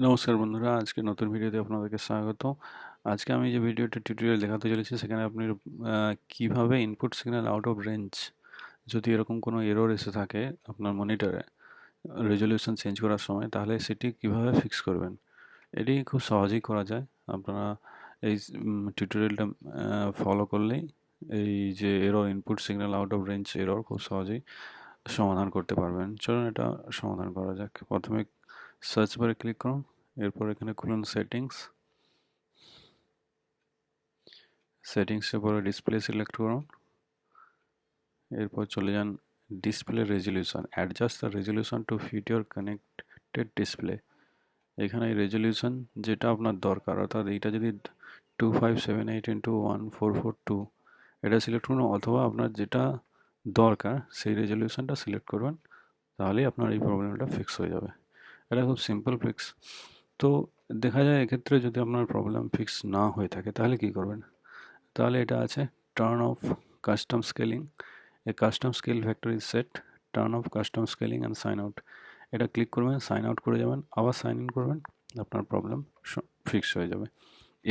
নমস্কার বন্ধুরা, আজকে নতুন ভিডিওতে আপনাদেরকে স্বাগত। আজকে আমি যে ভিডিওটা টিউটোরিয়াল দেখাতে চলেছি সেখানে আপনি কিভাবে input signal out of range যদি এরকম কোনো এরর এসে থাকে আপনার মনিটরে রেজলিউশন চেঞ্জ করার সময়, তাহলে সেটি কিভাবে ফিক্স করবেন। এটি খুব সহজেই করা যায়। আপনারা এই টিউটোরিয়ালটা ফলো করলেই এই যে error, input signal out of range error, খুব সহজেই সমাধান করতে পারবেন। চলুন এটা সমাধান করা যাক। প্রথমে সার্চ বারে ক্লিক করুন, এরপর এখানে খুলুন সেটিংসের পরে ডিসপ্লে সিলেক্ট করুন, এরপর চলে যান display resolution, adjust the resolution to fit your connected display. এখানে রেজলিউশন যেটা আপনার দরকার, অর্থাৎ এইটা যদি 2578x1442 এটা সিলেক্ট করুন, অথবা আপনার যেটা দরকার সেই রেজলিউশনটা সিলেক্ট করবেন, তাহলেই আপনার এই প্রবলেমটা ফিক্স হয়ে যাবে। এটা খুব সিম্পল ফিক্স। তো দেখা যায় এক্ষেত্রে যদি আপনার প্রবলেম ফিক্স না হয়ে থাকে তাহলে কি করবেন। তাহলে এটা আছে turn off custom scaling, a custom scale factor is set, turn off custom scaling and sign out. এটা ক্লিক করবেন, সাইন আউট করে যাবেন, আবার সাইন ইন করবেন, আপনার প্রবলেম ফিক্স হয়ে যাবে।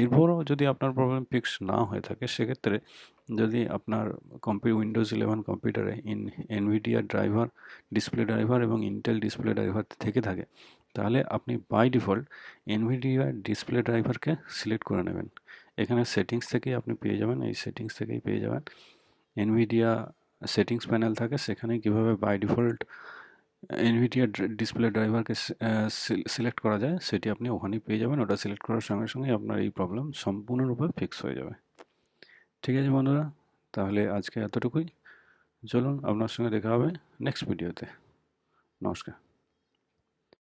এরপরও যদি আপনার প্রবলেম ফিক্স না হয়ে থাকে, সেক্ষেত্রে যদি আপনার উইন্ডোজ 11 কম্পিউটারে এনভিডিয়া ড্রাইভার, ডিসপ্লে ড্রাইভার এবং ইন্টেল ডিসপ্লে ড্রাইভার থেকে থাকে, তাহলে আপনি বাই ডিফল্ট এনভিডিয়া ডিসপ্লে ড্রাইভারকে সিলেক্ট করে নেবেন। এখানে সেটিংস থেকেই আপনি পেয়ে যাবেন, এই সেটিংস থেকেই পেয়ে যাবেন। এনভিডিয়া সেটিংস প্যানেল থাকে, সেখানে কিভাবে বাই ডিফল্ট এনভিডিয়া ডিসপ্লে ড্রাইভারকে সিলেক্ট করা যায় সেটি আপনি ওখানেই পেয়ে যাবেন। ওটা সিলেক্ট করার সঙ্গে সঙ্গে আপনার এই প্রবলেম সম্পূর্ণরূপে ফিক্স হয়ে যাবে। ঠিক আছে বন্ধুরা, তাহলে আজকে এতটুকুই। চলুন, আপনার সঙ্গে দেখা হবে নেক্সট ভিডিওতে। নমস্কার।